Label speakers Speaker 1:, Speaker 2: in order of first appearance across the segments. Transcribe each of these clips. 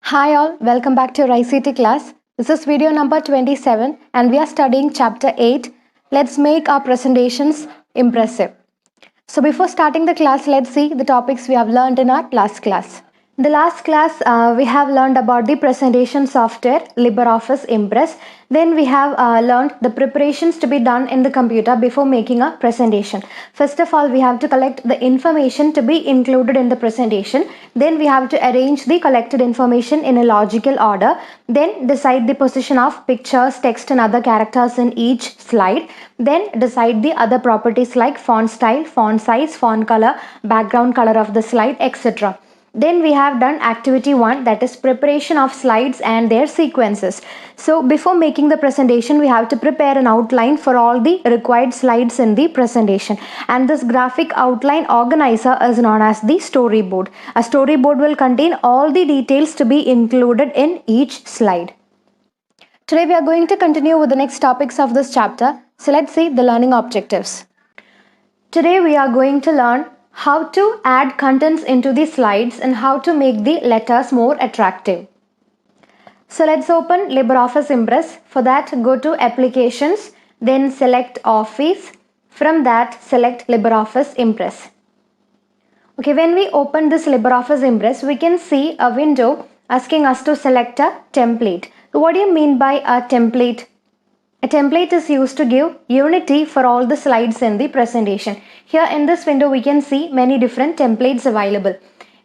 Speaker 1: Hi all, welcome back to our ICT class. This is video number 27 and we are studying chapter 8. Let's make our presentations impressive. So before starting the class, let's see the topics we have learned in our last class. In the last class, we have learned about the presentation software, LibreOffice Impress. Then we have learned the preparations to be done in the computer before making a presentation. First of all, we have to collect the information to be included in the presentation. Then we have to arrange the collected information in a logical order. Then decide the position of pictures, text and other characters in each slide. Then decide the other properties like font style, font size, font color, background color of the slide, etc. Then we have done activity 1, that is preparation of slides and their sequences. So before making the presentation, we have to prepare an outline for all the required slides in the presentation. And this graphic outline organizer is known as the storyboard. A storyboard will contain all the details to be included in each slide. Today we are going to continue with the next topics of this chapter. So let's see the learning objectives. Today we are going to learn how to add contents into the slides and how to make the letters more attractive. So let's open LibreOffice Impress. For that, go to Applications, then select Office. From that, select LibreOffice Impress. Okay, when we open this LibreOffice Impress, we can see a window asking us to select a template. So what do you mean by a template? A template is used to give unity for all the slides in the presentation. Here in this window, we can see many different templates available.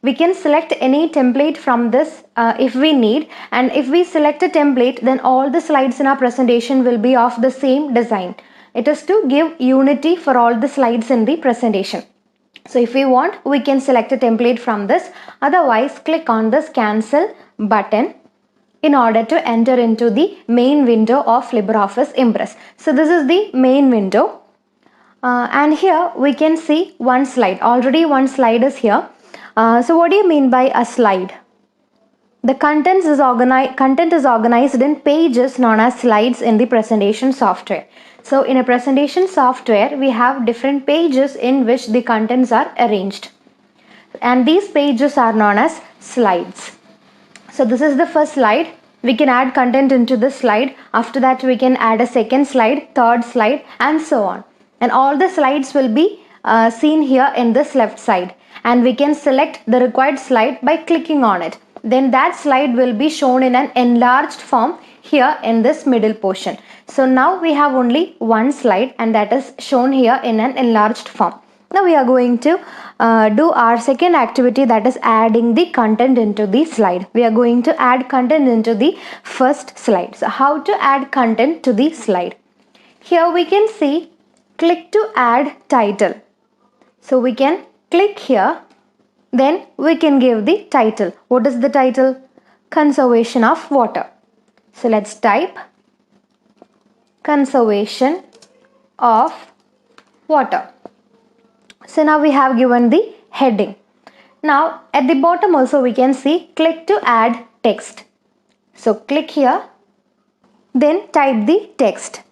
Speaker 1: We can select any template from this if we need, and if we select a template, then all the slides in our presentation will be of the same design. It is to give unity for all the slides in the presentation. So if we want, we can select a template from this. Otherwise, click on this cancel button in order to enter into the main window of LibreOffice Impress. So this is the main window. And here we can see one slide. Already one slide is here. So what do you mean by a slide? The content is organized in pages known as slides in the presentation software. So in a presentation software, we have different pages in which the contents are arranged. And these pages are known as slides. So this is the first slide. We can add content into this slide. After that, we can add a second slide, third slide, and so on. And all the slides will be seen here in this left side. And we can select the required slide by clicking on it. Then that slide will be shown in an enlarged form here in this middle portion. So now we have only one slide, and that is shown here in an enlarged form. Now we are going to do our second activity, that is adding the content into the slide. We are going to add content into the first slide. So how to add content to the slide? Here we can see click to add title. So we can click here, then we can give the title. What is the title? Conservation of water. So let's type conservation of water. So now we have given the heading. Now at the bottom also we can see click to add text. So click here, then type the text.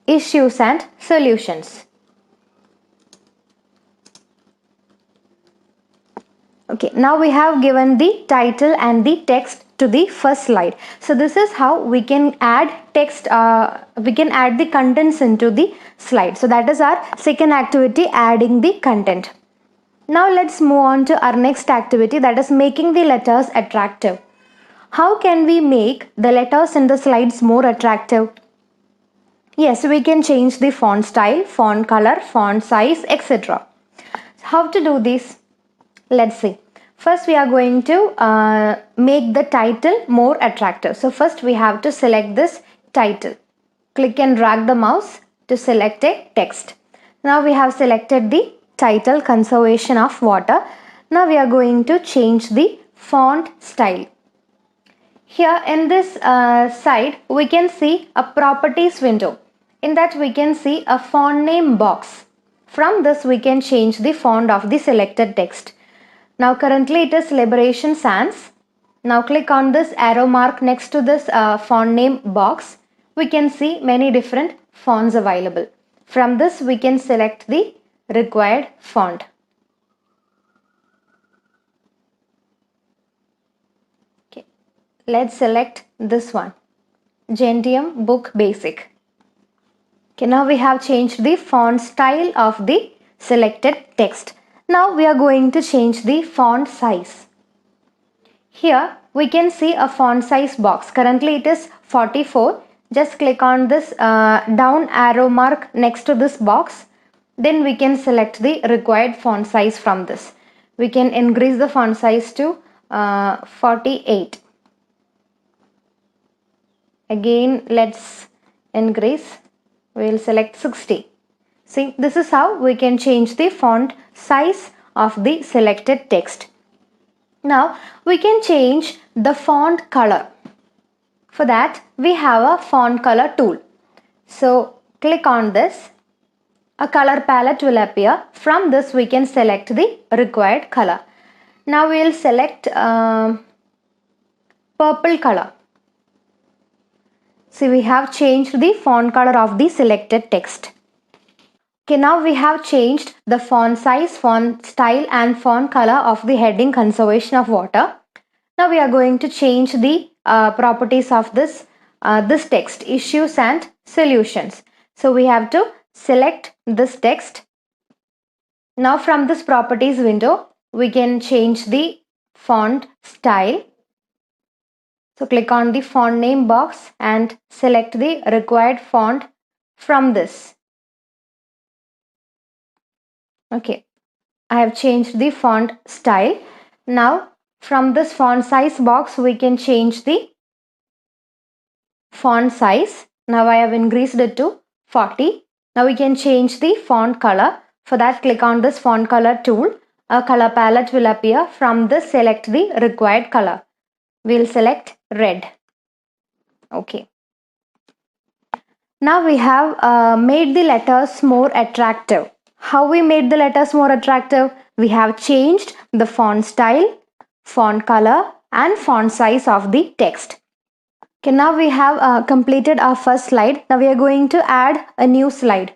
Speaker 1: Issues and solutions. Okay, now we have given the title and the text to the first slide. So this is how we can add text, we can add the contents into the slide. So that is our second activity, adding the content. Now let's move on to our next activity, that is making the letters attractive. How can we make the letters in the slides more attractive? Yes, we can change the font style, font color, font size, etc. How to do this? Let's see. First, we are going to make the title more attractive. So first we have to select this title. Click and drag the mouse to select a text. Now we have selected the title, Conservation of Water. Now we are going to change the font style. Here in this side, we can see a properties window. In that we can see a font name box. From this we can change the font of the selected text. Now currently it is Liberation Sans. Now click on this arrow mark next to this font name box. We can see many different fonts available. From this we can select the required font. Okay. let's select this one, Gentium Book Basic. Okay, now we have changed the font style of the selected text. Now we are going to change the font size. Here we can see a font size box. Currently it is 44. Just click on this down arrow mark next to this box. Then we can select the required font size from this. We can increase the font size to 48. Again, let's increase. We will select 60. See, this is how we can change the font size of the selected text. Now we can change the font color. For that we have a font color tool. So click on this. A color palette will appear. From this we can select the required color. Now we will select purple color. See, we have changed the font color of the selected text. Okay, now we have changed the font size, font style and font color of the heading Conservation of Water. Now we are going to change the properties of this text, issues and solutions. So we have to select this text. Now from this properties window, we can change the font style. So click on the font name box and select the required font from this. Okay, I have changed the font style. Now from this font size box we can change the font size. Now I have increased it to 40. Now we can change the font color. For that, click on this font color tool. A color palette will appear. From this, select the required color. We will select red. Okay. Now we have made the letters more attractive. How we made the letters more attractive? We have changed the font style, font color and font size of the text. Okay, now we have completed our first slide. Now we are going to add a new slide.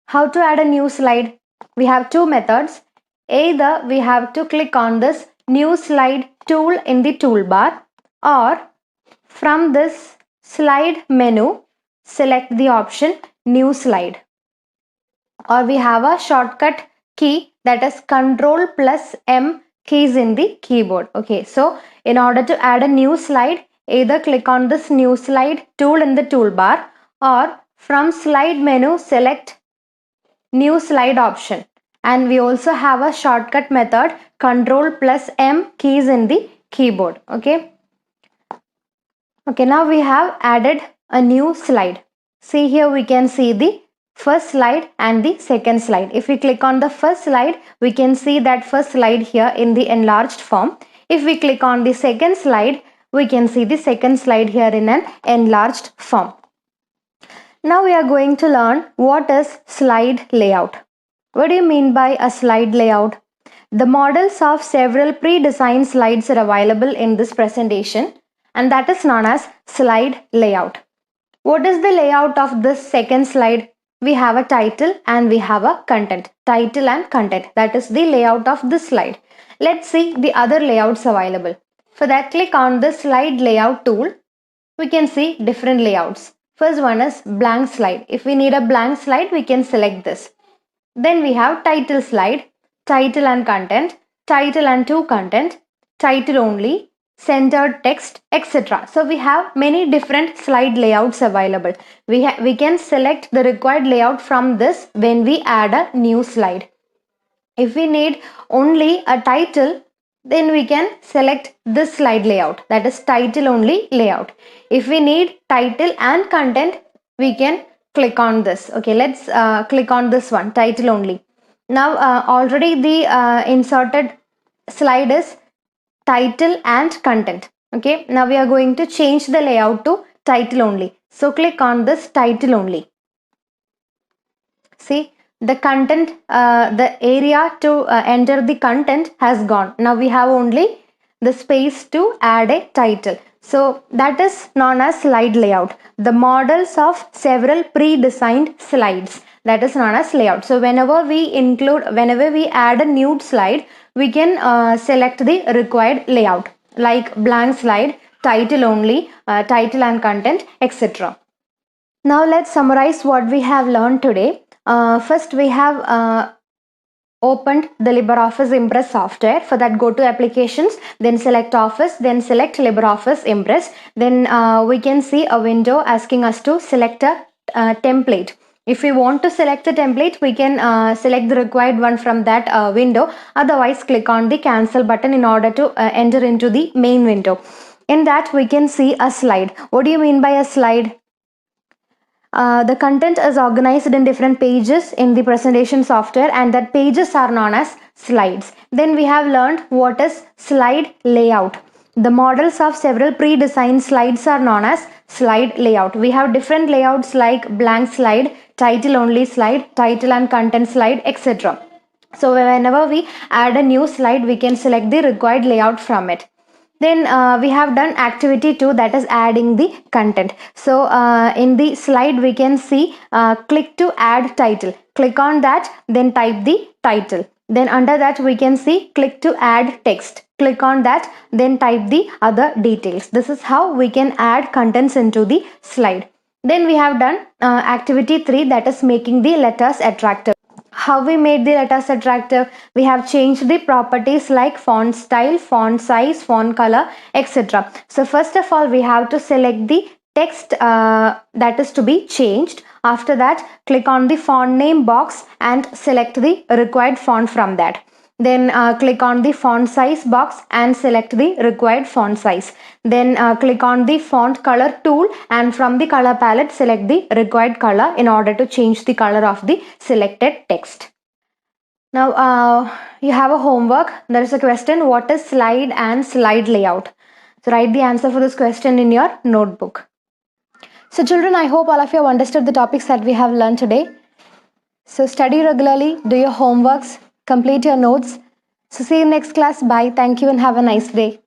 Speaker 1: How to add a new slide? We have two methods. Either we have to click on this new slide tool in the toolbar, or from this slide menu, select the option new slide. Or we have a shortcut key, that is Ctrl+M keys in the keyboard. Okay, so in order to add a new slide, either click on this new slide tool in the toolbar, or from slide menu select new slide option. And we also have a shortcut method, Ctrl+M keys in the keyboard. Okay, now we have added a new slide. See, here we can see the first slide and the second slide. If we click on the first slide, we can see that first slide here in the enlarged form. If we click on the second slide, we can see the second slide here in an enlarged form. Now we are going to learn what is slide layout. What do you mean by a slide layout? The models of several pre-designed slides are available in this presentation, and that is known as slide layout. What is the layout of this second slide? We have a title and we have a content. Title and content. That is the layout of this slide. Let's see the other layouts available. For that, click on the slide layout tool. We can see different layouts. First one is blank slide. If we need a blank slide, we can select this. Then we have title slide, title and content, title and to content, title only, centered text, etc. So we have many different slide layouts available. We can select the required layout from this when we add a new slide. If we need only a title, then we can select this slide layout, that is title only layout. If we need title and content, we can click on this. Okay, let's click on this one, title only. Now already the inserted slide is title and content. Okay, now we are going to change the layout to title only. So click on this title only. See, the content, the area to enter the content has gone. Now we have only the space to add a title. So that is known as slide layout. The models of several pre-designed slides, that is known as layout. So whenever we add a new slide, we can select the required layout, like blank slide, title only, title and content, etc. Now let's summarize what we have learned today. First, we have opened the LibreOffice Impress software. For that, go to Applications, then select Office, then select LibreOffice Impress. Then we can see a window asking us to select a template. If we want to select a template, we can select the required one from that window. Otherwise, click on the cancel button in order to enter into the main window. In that, we can see a slide. What do you mean by a slide? The content is organized in different pages in the presentation software, and that pages are known as slides. Then we have learned what is slide layout. The models of several pre-designed slides are known as slide layout. We have different layouts like blank slide, title only slide, title and content slide, etc. So whenever we add a new slide, we can select the required layout from it. Then we have done activity 2, that is adding the content. So in the slide we can see click to add title. Click on that, then type the title. Then under that we can see click to add text. Click on that, then type the other details. This is how we can add contents into the slide. Then we have done activity 3, that is making the letters attractive. How we made the letters attractive? We have changed the properties like font style, font size, font color, etc. So first of all, we have to select the text that is to be changed. After that, click on the font name box and select the required font from that. Then click on the font size box and select the required font size. Then click on the font color tool, and from the color palette select the required color in order to change the color of the selected text. Now you have a homework. There is a question, what is slide and slide layout? So write the answer for this question in your notebook. So children, I hope all of you have understood the topics that we have learned today. So study regularly, do your homeworks, complete your notes. So see you next class. Bye. Thank you and have a nice day.